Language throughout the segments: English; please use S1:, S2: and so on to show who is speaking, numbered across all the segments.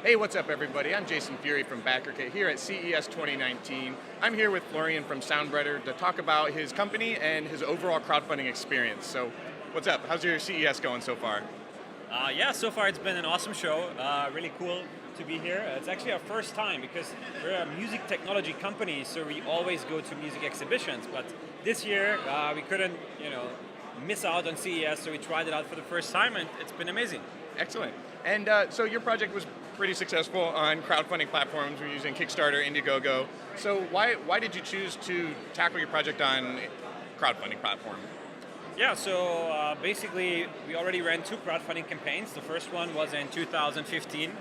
S1: Hey, what's up everybody? I'm Jason Fury from BackerKit here at CES 2019. I'm here with Florian from Soundbrenner to talk about his company and his overall crowdfunding experience. So, what's up? How's your CES going so far?
S2: Yeah, so far it's been an awesome show. Really cool to be here. It's actually our first time because we're a music technology company, so we always go to music exhibitions. But this year we couldn't, miss out on CES, so we tried it out for the first time, and it's been amazing.
S1: Excellent. And so your project was pretty successful on crowdfunding platforms. We're using Kickstarter, Indiegogo. So why did you choose to tackle your project on crowdfunding platform?
S2: Yeah, so basically we already ran 2 crowdfunding campaigns. The first one was in 2015,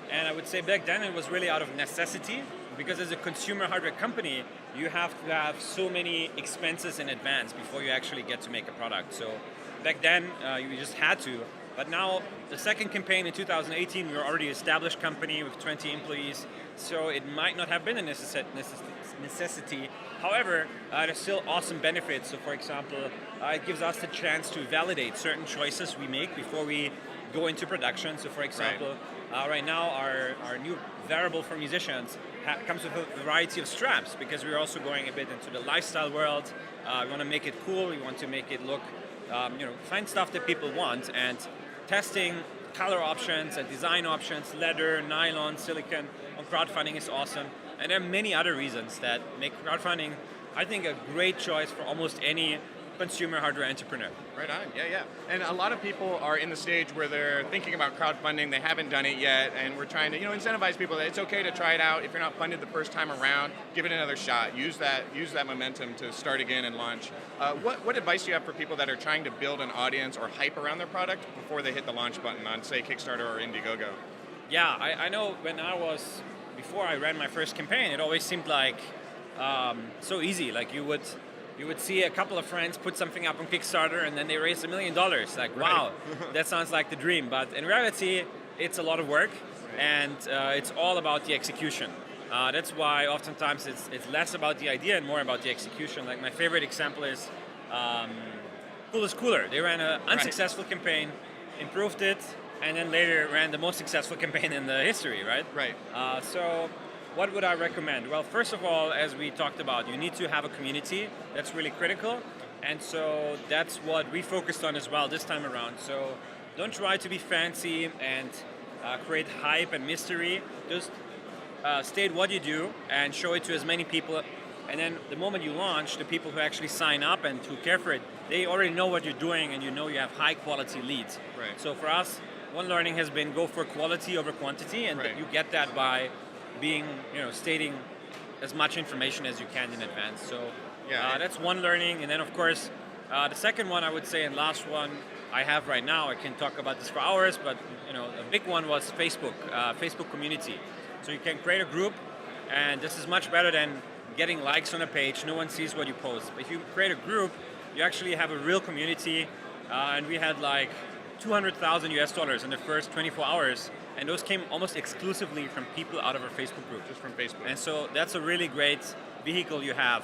S2: and I would say back then it was really out of necessity, because as a consumer hardware company, you have to have so many expenses in advance before you actually get to make a product. So back then you just had to. But now, the second campaign in 2018, we were already an established company with 20 employees, so it might not have been a necessity. However, there's still awesome benefits. So for example, it gives us the chance to validate certain choices we make before we go into production. So for example, right now our new variable for musicians comes with a variety of straps, because we're also going a bit into the lifestyle world. We want to make it cool, we want to make it look, find stuff that people want, and testing color options and design options, leather, nylon, silicone on crowdfunding is awesome. And there are many other reasons that make crowdfunding, I think, a great choice for almost any consumer hardware entrepreneur.
S1: Right on, yeah. And a lot of people are in the stage where they're thinking about crowdfunding, they haven't done it yet, and we're trying to incentivize people that it's okay to try it out. If you're not funded the first time around, give it another shot. Use that momentum to start again and launch. What advice do you have for people that are trying to build an audience or hype around their product before they hit the launch button on, say, Kickstarter or Indiegogo?
S2: Yeah, I know before I ran my first campaign, it always seemed like so easy. Like you would see a couple of friends put something up on Kickstarter and then they raised $1 million. Like, wow, that sounds like the dream. But in reality, it's a lot of work, and it's all about the execution. That's why oftentimes it's less about the idea and more about the execution. Like my favorite example is Cool is Cooler. They ran an unsuccessful campaign, improved it, and then later ran the most successful campaign in the history, right?
S1: Right.
S2: So what would I recommend? Well, first of all, as we talked about, you need to have a community. That's really critical. And so that's what we focused on as well this time around. So don't try to be fancy and create hype and mystery. Just state what you do and show it to as many people. And then the moment you launch, the people who actually sign up and who care for it, they already know what you're doing, and you have high quality leads.
S1: Right.
S2: So for us, one learning has been go for quality over quantity, and you get that by being, stating as much information as you can in advance. So that's one learning. And then of course, the second one I would say, and last one I have right now, I can talk about this for hours, but a big one was Facebook community. So you can create a group, and this is much better than getting likes on a page. No one sees what you post. But if you create a group, you actually have a real community, and we had like $200,000 in the first 24 hours. And those came almost exclusively from people out of our Facebook group.
S1: Just from Facebook.
S2: And so that's a really great vehicle you have,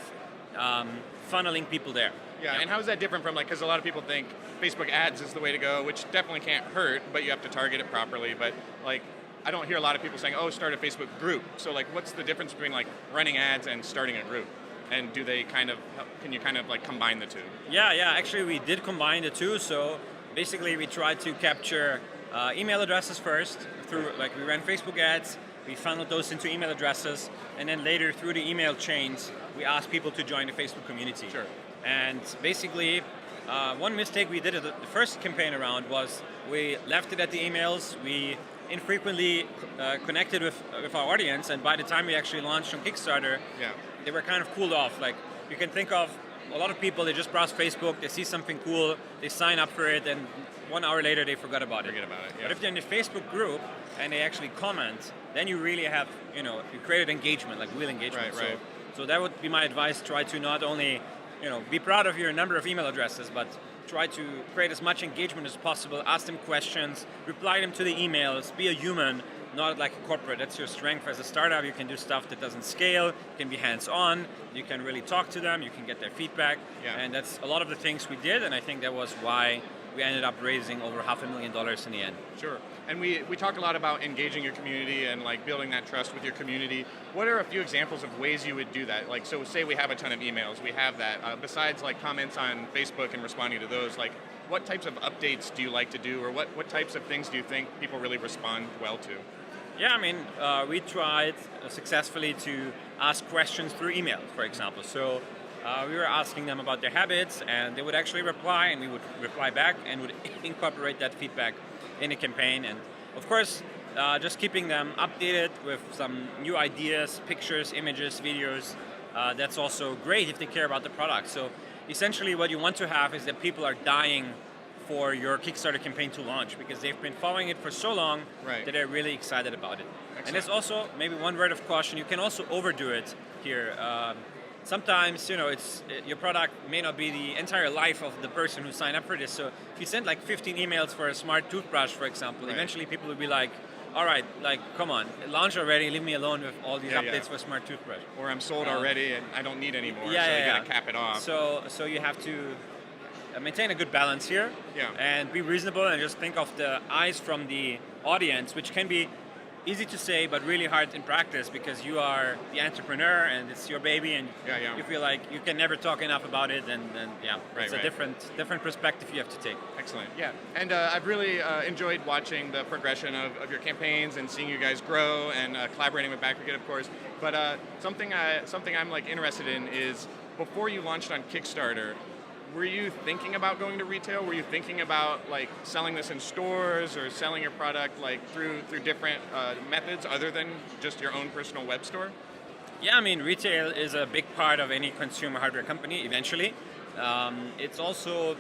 S2: funneling people there.
S1: Yeah, and how is that different from, because a lot of people think Facebook ads is the way to go, which definitely can't hurt, but you have to target it properly. But I don't hear a lot of people saying, oh, start a Facebook group. So what's the difference between running ads and starting a group? And do they can you combine the two?
S2: Yeah, actually we did combine the two. So basically we tried to capture email addresses first through, we ran Facebook ads, we funneled those into email addresses, and then later through the email chains, we asked people to join the Facebook community.
S1: Sure.
S2: And basically, one mistake we did at the first campaign around was we left it at the emails, we infrequently connected with our audience, and by the time we actually launched on Kickstarter, they were kind of cooled off. You can think of a lot of people, they just browse Facebook, they see something cool, they sign up for it, and 1 hour later they forgot about it. But if they're in the Facebook group and they actually comment, then you really have, you created engagement, real engagement.
S1: Right.
S2: So that would be my advice. Try to not only, be proud of your number of email addresses, but try to create as much engagement as possible, ask them questions, reply them to the emails, be a human, not like a corporate. That's your strength as a startup. You can do stuff that doesn't scale, you can be hands-on, you can really talk to them, you can get their feedback, and that's a lot of the things we did, and I think that was why we ended up raising over $500,000 in the end.
S1: Sure. And we talk a lot about engaging your community and like building that trust with your community. What are a few examples of ways you would do that? Like, so say we have a ton of emails, we have that. Besides like comments on Facebook and responding to those, like what types of updates do you like to do, or what types of things do you think people really respond well to?
S2: Yeah, I mean, we tried successfully to ask questions through email, for example. So we were asking them about their habits, and they would actually reply, and we would reply back, and would incorporate that feedback in a campaign. And of course, just keeping them updated with some new ideas, pictures, images, videos. That's also great if they care about the product. So essentially what you want to have is that people are dying for your Kickstarter campaign to launch, because they've been following it for so long that they're really excited about it. Excellent. And there's also, maybe one word of caution, you can also overdo it here. Sometimes, it's your product may not be the entire life of the person who signed up for this. So if you send like 15 emails for a smart toothbrush, for example, eventually people will be like, all right, like, come on, launch already, leave me alone with all these updates for smart toothbrush. Or
S1: I'm sold already and I don't need any more, so you gotta cap it off.
S2: So you have to maintain a good balance here and be reasonable, and just think of the eyes from the audience, which can be easy to say but really hard in practice, because you are the entrepreneur and it's your baby, and you feel like you can never talk enough about it, and it's a different perspective you have to take.
S1: Excellent. Yeah, and I've really enjoyed watching the progression of your campaigns and seeing you guys grow, and collaborating with BackerKit, of course. But something I'm like interested in is, before you launched on Kickstarter, were you thinking about going to retail? Were you thinking about like selling this in stores, or selling your product like through different methods other than just your own personal web store?
S2: Yeah, I mean, retail is a big part of any consumer hardware company eventually. It's also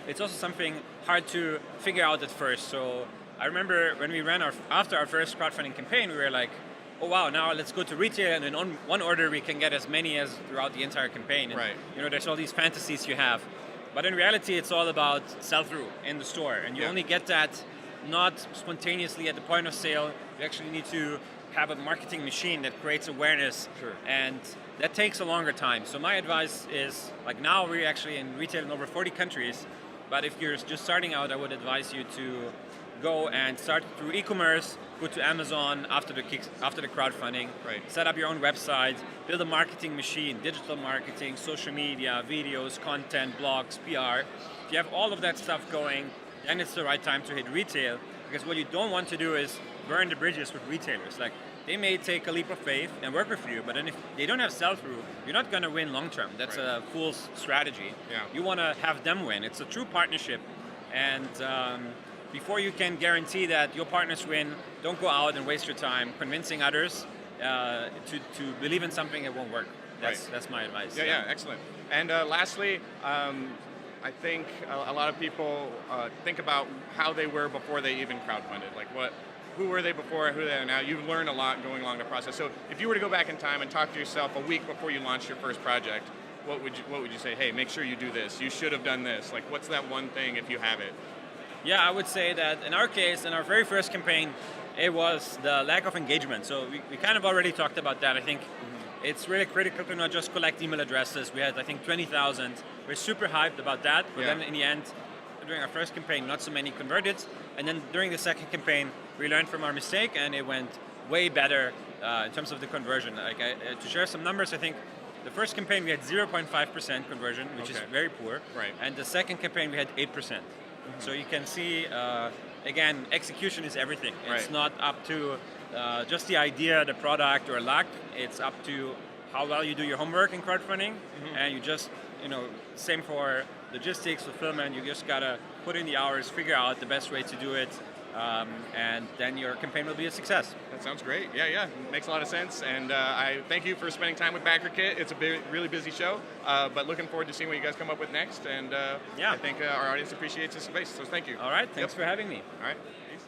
S2: it's also something hard to figure out at first. So I remember when we ran after our first crowdfunding campaign, we were like, oh wow, now let's go to retail, and in one order we can get as many as throughout the entire campaign. And, there's all these fantasies you have. But in reality, it's all about sell-through in the store. And you only get that not spontaneously at the point of sale. You actually need to have a marketing machine that creates awareness. And that takes a longer time. So my advice is, like, now we're actually in retail in over 40 countries. But if you're just starting out, I would advise you to go and start through e-commerce, go to Amazon after the crowdfunding, set up your own website, build a marketing machine, digital marketing, social media, videos, content, blogs, PR. If you have all of that stuff going, then it's the right time to hit retail, because what you don't want to do is burn the bridges with retailers. Like, they may take a leap of faith and work with you, but then if they don't have sell-through, you're not going to win long-term. That's a fool's strategy. You want to have them win. It's a true partnership, and before you can guarantee that your partners win, don't go out and waste your time convincing others to believe in something that won't work. That's my advice.
S1: Yeah, excellent. And lastly, I think a lot of people think about how they were before they even crowdfunded. Like, who were they before, who they are now? You've learned a lot going along the process. So if you were to go back in time and talk to yourself a week before you launched your first project, what would you say? Hey, make sure you do this. You should have done this. Like, what's that one thing if you have it?
S2: Yeah, I would say that in our case, in our very first campaign, it was the lack of engagement. So we kind of already talked about that. I think it's really critical to not just collect email addresses. We had, I think, 20,000. We're super hyped about that, but then in the end, during our first campaign, not so many converted. And then during the second campaign, we learned from our mistake, and it went way better in terms of the conversion. Like, to share some numbers, I think the first campaign we had 0.5% conversion, which is very poor. And the second campaign we had 8%. So you can see, again, execution is everything. It's not up to just the idea, the product, or luck. It's up to how well you do your homework in crowdfunding, and you just, same for logistics, fulfillment. You just gotta put in the hours, figure out the best way to do it, and then your campaign will be a success.
S1: That sounds great. Yeah, makes a lot of sense. And I thank you for spending time with BackerKit. It's a really busy show, but looking forward to seeing what you guys come up with next. And I think our audience appreciates this space. So thank you.
S2: All right, thanks for having me.
S1: All right, peace.